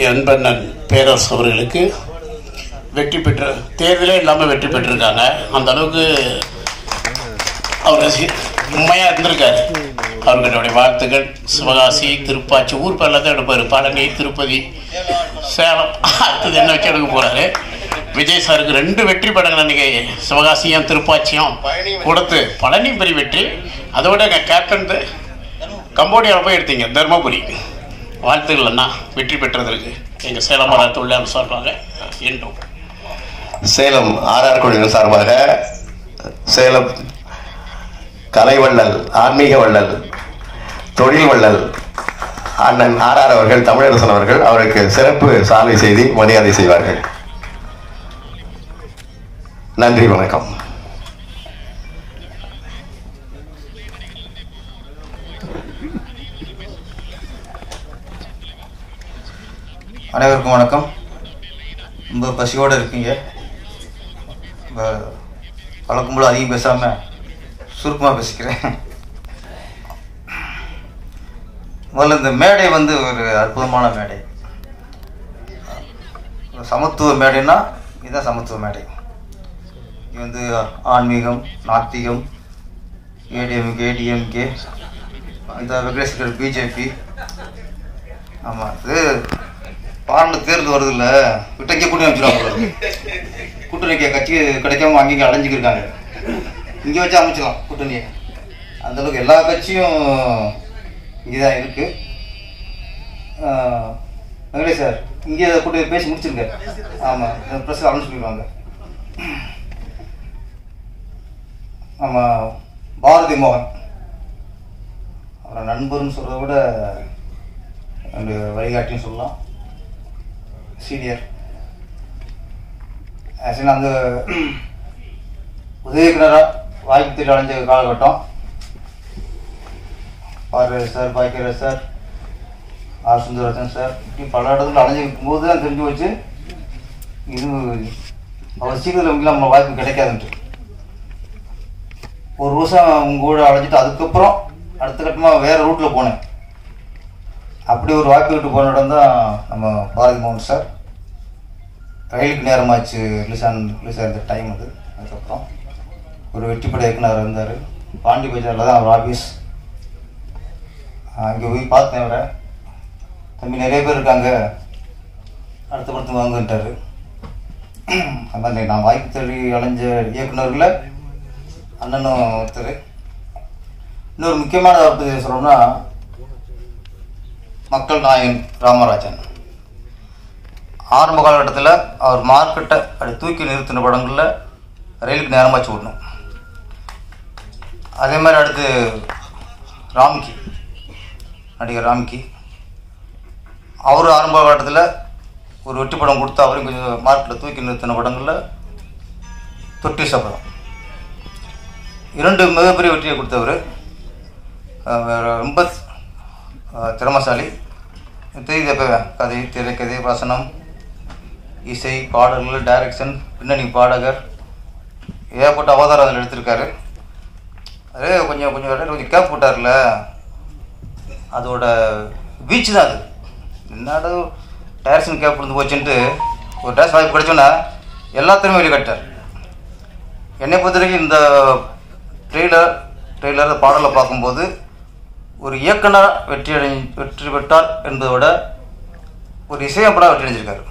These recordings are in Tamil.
என்பண்ணன் பேரரசு அவர்களுக்கு வெற்றி பெற்ற தேர்தலே இல்லாமல் வெற்றி பெற்றிருக்காங்க. அந்த அளவுக்கு அவர் உண்மையாக இருந்திருக்காரு. அவருக்கு என்னுடைய வாழ்த்துக்கள். சிவகாசி, திருப்பாச்சி, ஊர் பேரில் தான் எடுப்பார். பழனி, திருப்பதி, சேலம், அடுத்தது என்ன வச்சு எடுக்க போகிறாரு. விஜய் சாருக்கு 2 வெற்றி படங்கள் அன்றைக்கி சிவகாசியும் திருப்பாச்சியும் கொடுத்து பழனி பெரிய வெற்றி. அதோட எங்கள் கேப்டன் கம்போடியாவில் போய் எடுத்தீங்க, தர்மபுரி. வாழ்த்துக்கள் அண்ணா, வெற்றி பெற்றதற்கு எங்கள் சேலம் மாநகர தொழிலாளர் சார்பாக என்றும் சேலம் ஆர்ஆர் குழுவின் சார்பாக சேலம் கலை வள்ளல், ஆன்மீக வள்ளல், தொழில் வள்ளல் அண்ணன் ஆர்ஆர் அவர்கள், தமிழரசன் அவர்கள் அவருக்கு சிறப்பு சாலை செய்தி மரியாதை செய்வார்கள். நன்றி, வணக்கம். அனைவருக்கும் வணக்கம். ரொம்ப பசியோடு இருக்கீங்க. வழக்கம் போல அதிகம் பேசாமல் சுருக்கமாக பேசிக்கிறேன். முதல்ல இந்த மேடை ஒரு அற்புதமான மேடை. சமத்துவ மேடைன்னா இதுதான் சமத்துவ மேடை. இது ஆன்மீகம், நாத்திகம், ஏடிஎம்கே, டிஎம்கே, இந்த வெங்கடேஸ்வர் பிஜேபி. ஆமாம், இது பாராளுமன்ற தேர்தல் வருது இல்லை, விட்டங்கே கூட்டி அமைச்சிடுவாங்க. கூட்டணிக்கு கட்சி கிடைக்காம அங்கேயும் அலைஞ்சிக்கிருக்காங்க. இங்கே வச்சு அமைச்சிடலாம் கூட்டணியை. அந்தளவுக்கு எல்லா கட்சியும் இங்கே தான் இருக்குது. வெங்கடேஷ் சார் இங்கே கூட்டணி பேசி முடிச்சிருங்க. ஆமாம், ப்ரெஸ் அனௌன்ஸ் பண்ணிடுவாங்க. ஆமாம், பாரதி மோகன் அவரை நண்பர்னு சொல்கிறத விட ரெண்டு வழிகாட்டின்னு சொல்லலாம். சீனியர் ஆக்சுவலாக அந்த உதயகிணரா வாய்ப்பு தேடி அடைஞ்ச காலகட்டம். Bharathiraj sir, Bhagyaraj sir, R Sundararajan sir, இப்படி பல இடத்துல அலைஞ்சிருக்கும் போது தான் தெரிஞ்சு வச்சு இது அவர் சீக்கிரத்தில் நம்ம வாய்ப்பு கிடைக்காதுன்ட்டு ஒரு வருஷம் உங்க கூட அழைஞ்சிட்டு அதுக்கப்புறம் அடுத்த கட்டமாக வேறு ரூட்டில் போனேன். அப்படி ஒரு வாய்ப்பு விட்டு போன இடம் தான் நம்ம பாரதி மோகன் சார். ரயிலுக்கு நேரமாச்சு ரிலீஸ் ஆகிற டைம் அது. அதுக்கப்புறம் ஒரு வெற்றிப்பட இயக்குனர் இருந்தார். பாண்டி பஜாரில் தான் அவர் ஆஃபீஸ். அங்கே போய் பார்த்தேன் அவரை. தம்பி நிறைய பேர் இருக்காங்க, அடுத்த படத்துக்கு வாங்கன்ட்டார். அந்த மாதிரி நான் வாய்ப்பு தேடி அலைஞ்ச இயக்குநர்களில் அண்ணனும் ஒருத்தர். இன்னொரு முக்கியமான வார்த்தை சொல்லணும்னா மக்கள் நாயகன் ராமராஜன். ஆரம்ப காலகட்டத்தில் அவர் மார்க்கெட்டை அப்படி தூக்கி நிறுத்தின படங்களில் ரயிலுக்கு நேரமாச்சு விடணும். அதே மாதிரி அடுத்து ராம்கி, நடிகர் ராம்கி, அவர் ஆரம்ப காலகட்டத்தில் ஒரு வெற்றி படம் கொடுத்து அவரையும் கொஞ்சம் மார்க்கெட்டில் தூக்கி நிறுத்தின படங்களில் தொட்டி சபதம் 2 மிகப்பெரிய வெற்றியை கொடுத்தவர். ரொம்ப திறமசாலி. கதை, திரைக்கதை, வசனம், இசை, பாடல்கள், டைரக்ஷன், பின்னணி பாடகர், ஏகப்பட்ட அவதாரம் அதில் எடுத்திருக்காரு. அதே கொஞ்சம் கேப் போட்டார்ல, அதோட பீச் தான் அது. என்னோட டைரக்ஷன் கேப் இருந்து போச்சுன்ட்டு ஒரு டைரக்ஷன் வாய்ப்பு கிடைச்சோன்னா எல்லாத்தையுமே வெளிக்காட்டார். என்னை பொறுத்த வரைக்கும் இந்த ட்ரெய்லர் பாடலை பார்க்கும்போது ஒரு இயக்குனர் வெற்றி பெற்றார் என்பதை விட ஒரு இசையமைப்பாளராக வெற்றி அடைஞ்சிருக்காரு.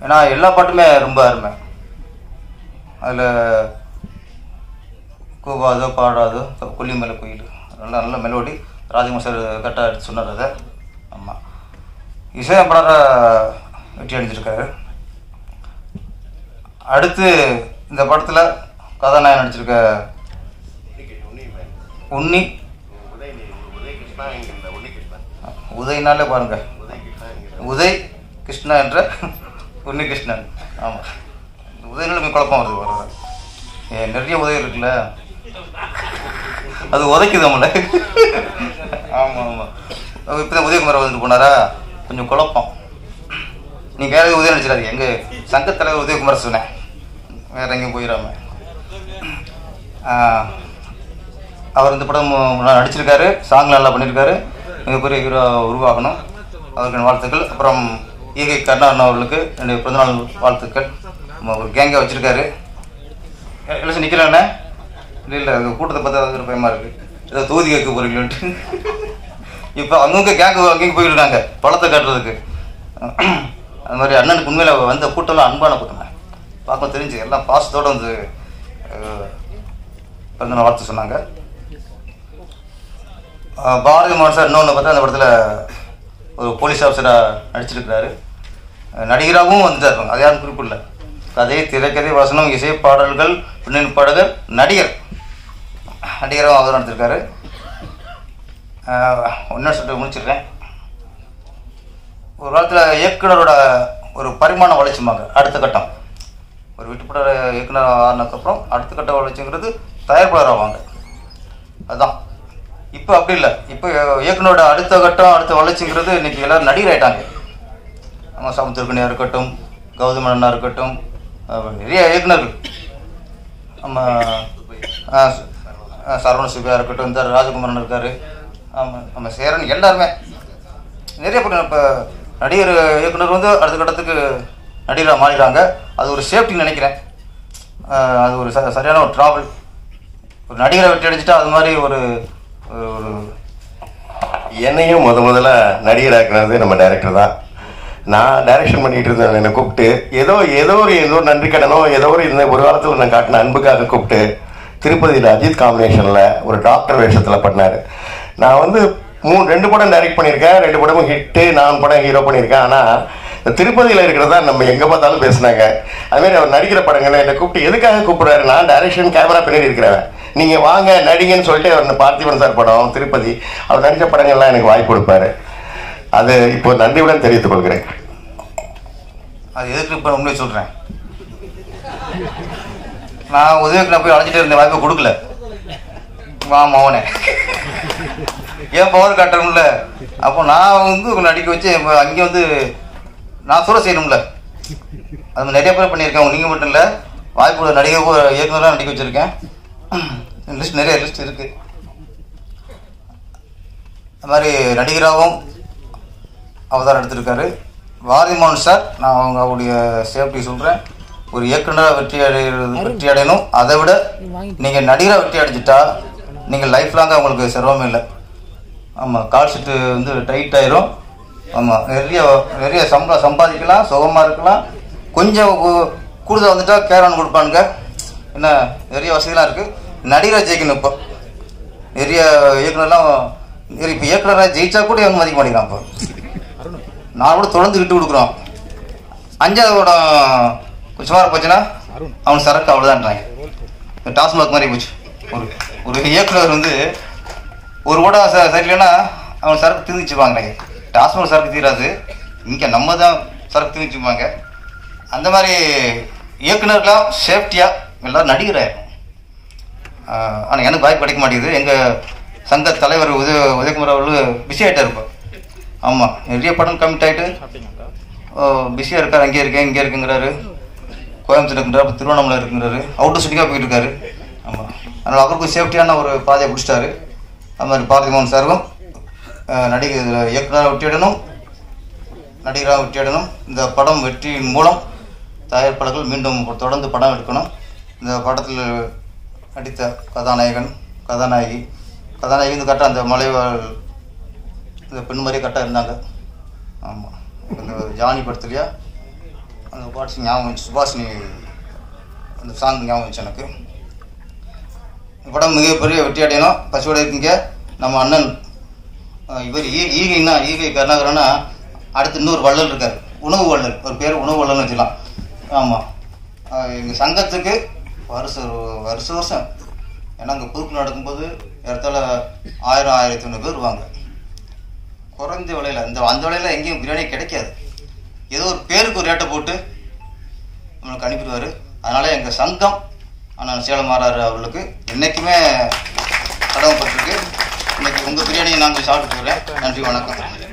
ஏன்னா எல்லா பாட்டுமே ரொம்ப அருமை. அதில் கூவாதோ பாடாதோ கொல்லிமலை கோயில் நல்ல மெலோடி. ராஜகுமார் சார் கரெக்டாக எடுத்து சொன்னார் அதை. ஆமாம், இசையமைப்பாளராக வெற்றி அடைஞ்சிருக்காரு. அடுத்து இந்த படத்தில் கதாநாயகன் நடிச்சிருக்க உதய்னாலே பாருங்க, உதய் கிருஷ்ணா என்ற உன்னி கிருஷ்ணன். ஆமாம், உதயனால குழப்பம் வருது. நிறைய உதயம் இருக்குல்ல, அது உதைக்குது நம்மள. ஆமாம் ஆமாம். இப்போ தான் உதயகுமார் வந்துட்டு போனாரா, கொஞ்சம் குழப்பம். நீங்கள் வேறு உதயம் நினச்சிடாதீங்க, எங்கள் சங்கத் தலைவர் உதயகுமார் சொன்னேன், வேறு எங்கேயும் போயிடாம. அவர் இந்த படம் நடிச்சிருக்காரு, சாங் நல்லா பண்ணியிருக்காரு, மிகப்பெரிய ஹீரோ உருவாகணும், அவருக்கு வாழ்த்துக்கள். அப்புறம் ஈகை கருணாகரன் அவர்களுக்கு என்னுடைய பிறந்தநாள் வாழ்த்துக்கள். ஒரு கேங்கை வச்சுருக்காரு. இல்லை சார் நிற்கிறேண்ணே. இல்லை கூட்டத்தை பார்த்தா பயமாக இருக்குது, ஏதோ தொகுதி கேட்க போகிறீங்களேன்ட்டு. இப்போ அங்கங்கே கேங்கு அங்கேயும் போயிருக்காங்க பழத்தை காட்டுறதுக்கு. அது மாதிரி அண்ணனுக்கு உண்மையில் வந்த கூட்டம்லாம் அன்பான கூட்டம், பார்க்க தெரிஞ்சு எல்லாம் பாசத்தோடு வந்து பிறந்தநாள் வாழ்த்து சொன்னாங்க. பாரதி மோகன் சார் இன்னொன்று பார்த்தா அந்த படத்தில் ஒரு போலீஸ் ஆஃபீஸராக நடிச்சிருக்கிறாரு, நடிகராகவும் வந்துட்டார். அது யாரும் குறிப்பிடல. கதை, திரைக்கதை, வசனம், இசை, பாடல்கள், பின்னணி பாடகர், நடிகராகவும் அவர் நடிச்சிருக்காரு. ஒன்று சொல்லிட்டு முடிச்சிடுறேன். ஒரு காலத்தில் இயக்குனரோட ஒரு பரிமாண வளர்ச்சிமாங்க அடுத்த கட்டம். ஒரு வீட்டுப்பட இயக்குனர் ஆனதுக்கப்புறம் அடுத்த கட்ட வளர்ச்சிங்கிறது தயாரிப்பாளர் ஆவாங்க, அதுதான். இப்போ அப்படி இல்லை. இப்போ இயக்குனரோட அடுத்த கட்டம் அடுத்த வளர்ச்சிங்கிறது இன்றைக்கி எல்லோரும் நடிகர் ஆகிட்டாங்க. நம்ம சமுத்திரக்கனியாக இருக்கட்டும், கௌதம் அண்ணா இருக்கட்டும், நிறைய இயக்குனர்கள், நம்ம சரவண சுபியா இருக்கட்டும், இந்த ராஜகுமாரன் இருக்கார், நம்ம சேரன், எல்லாருமே நிறைய பேர் இப்போ நடிகர் இயக்குனர் வந்து அடுத்த கட்டத்துக்கு நடிகராக மாறிடுறாங்க. அது ஒரு சேஃப்டின்னு நினைக்கிறேன். அது ஒரு சரியான ஒரு ட்ராவல். ஒரு நடிகரை வெட்டி அடிச்சுட்டா அது மாதிரி ஒரு ஒரு என்னையும் முதல்ல நடிகராக்குனது நம்ம டைரக்டர் தான். நான் டைரக்ஷன் பண்ணிகிட்டு இருந்தேன், என்னை கூப்பிட்டு ஏதோ ஒரு நன்றி கடனோ ஏதோ ஒரு காலத்தில் நான் காட்டின அன்புக்காக கூப்பிட்டு திருப்பதியில் அஜித் காம்பினேஷனில் ஒரு டாக்டர் வேஷத்தில் பண்ணார். நான் வந்து 2 படம் டைரக்ட் பண்ணியிருக்கேன், 2 படமும் ஹிட்டு, 4 படம் ஹீரோ பண்ணியிருக்கேன். ஆனால் இந்த திருப்பதியில் இருக்கிறதா நம்ம எங்கே பார்த்தாலும் பேசினாங்க. அதுமாரி அவர் நடிக்கிற படங்களை என்னை கூப்பிட்டு எதுக்காக கூப்பிட்றாரு, நான் டைரக்ஷன் கேமரா பின்னாடி இருக்கிறேன், நீங்கள் வாங்க நடிகன்னு சொல்லிட்டு அவர் பார்த்திபன் சார் படம் திருப்பதி, அவர் நடித்த படங்கள்லாம் எனக்கு வாய்ப்பு கொடுப்பாரு. அது இப்போ நன்றியுடன் தெரிவித்துக் கொள்கிறேன். அது எதுக்கு இப்போ உண்மையை சொல்கிறேன். நான் உதவிக்கு நான் போய் அழைச்சிட்டு இருந்த வாய்ப்பை கொடுக்கல. மாமனே ஏன் பவர் காட்டணும்ல, அப்போ நான் வந்து நடிக்க வச்சு அங்கே வந்து நான் சொல்ல செய்யணும்ல. அது நிறைய பேர் பண்ணியிருக்கேன், நீங்கள் மட்டும் இல்லை, வாய்ப்பு நடிகர் இயக்குனராக நடிக்க வச்சுருக்கேன். லிஸ்ட் நிறைய லிஸ்ட் இருக்குது. அது மாதிரி நடிகராகவும் அவதாரம் எடுத்திருக்காரு பாரதி மோகன் சார். நான் அவங்களுடைய சேஃப்டி சொல்கிறேன், ஒரு இயக்குனராக வெற்றி அடையணும். அதை விட நீங்கள் நடிகராக வெற்றி அடைஞ்சிட்டா நீங்கள் லைஃப் லாங்காக உங்களுக்கு சிரமமே இல்லை. ஆமாம், கால் ஷீட்டு வந்து டைட் ஆயிரும். ஆமாம், நிறைய சம்பாதிக்கலாம், சுகமாக இருக்கலாம். கொஞ்சம் கூடுதல் வந்துட்டா கேரவன் கொடுப்பானுங்க, என்ன நிறைய வசதிலாம் இருக்குது. நடிகராக ஜெயிக்கணும். இப்போ நிறைய இயக்குனர்லாம் இப்போ இயக்குனராக ஜெயிச்சா கூட இவங்க மதிக்க மாட்டேங்கிறான். இப்போ நான் கூட தொடர்ந்து விட்டு கொடுக்குறோம். 5வது படம் சுமாராக போச்சுன்னா அவன் சரக்கு அவ்வளோதான்றாங்க. டாஸ்மாக் மாதிரி போச்சு. ஒரு இயக்குனர் வந்து ஒரு கூட சரியில்லைன்னா அவன் சரக்கு திணிச்சுப்பாங்க. டாஸ்மாக் சரக்கு தீராது, இங்கே நம்ம தான் சரக்கு திணிச்சுப்பாங்க. அந்த மாதிரி இயக்குனர்களாம் சேஃப்டியாக எல்லோரும் நடிகராயிரும். ஆனால் எனக்கு வாய்ப்பு கிடைக்க மாட்டேங்குது. எங்கள் சங்க தலைவர் உதயகுமார் அவர்கள் பிஸி ஆகிட்டார் இப்போ. ஆமாம், நிறைய படம் கமிட் ஆகிட்டு பிஸியாக இருக்கார். அங்கே இருக்கேன் இங்கே இருக்குங்கிறாரு, கோயம்புத்தூர் இருக்குங்கிறாரு, திருவண்ணாமலை இருக்குங்கிறாரு, அவுட்டர் ஷூட்டிங்காக போயிட்டு இருக்காரு. ஆமாம், அதனால் அவருக்கு சேஃப்டியான ஒரு பாதையை பிடிச்சிட்டாரு. அது மாதிரி பாரதி மோகன் சாரும் நடிகர் இயக்குனராக வெற்றியிடணும், நடிகராக வெற்றியிடணும். இந்த படம் வெற்றியின் மூலம் தயாரிப்பாளர்கள் மீண்டும் தொடர்ந்து படம் எடுக்கணும். இந்த படத்தில் நடித்த கதாநாயகி வந்து கரெக்டாக அந்த மலைவாழ் இந்த பெண் மாதிரியே கரெக்டாக இருந்தாங்க. ஆமாம், இந்த ஜானி படத்துலையா அந்த பாட்டு ஞாபகம் வச்சு, சுபாஷினி அந்த சாங் ஞாபகம் வச்சு எனக்கு. இந்த படம் மிகப்பெரிய வெற்றி அடையணும். பசுவோட இருக்கீங்க நம்ம அண்ணன் இவர் ஈகை கருணாகரன்னா அடுத்து இன்னொரு வள்ளல் இருக்கார், உணவு வள்ளல். ஒரு பேர் உணவு வள்ளல்னு வச்சுக்கலாம். ஆமாம், எங்கள் சங்கத்துக்கு வருஷம் ஏன்னா அங்கே பொறுப்பு நடக்கும்போது இடத்துல 1000-1500 பேர் வருவாங்க. குறைஞ்ச விலையில் அந்த விலையில் எங்கேயும் பிரியாணி கிடைக்காது. ஏதோ ஒரு பேருக்கு ஒரு ரேட்டை போட்டு நம்மளுக்கு அனுப்பிடுவார். அதனால் எங்கள் சங்கம் அண்ணன் சேலம் ஆறாரு அவர்களுக்கு என்றைக்குமே கடமைப்பட்டிருக்கு. இன்னைக்கு உங்கள் பிரியாணியை நான் போய் சாப்பிட்டு போகிறேன். நன்றி, வணக்கம்.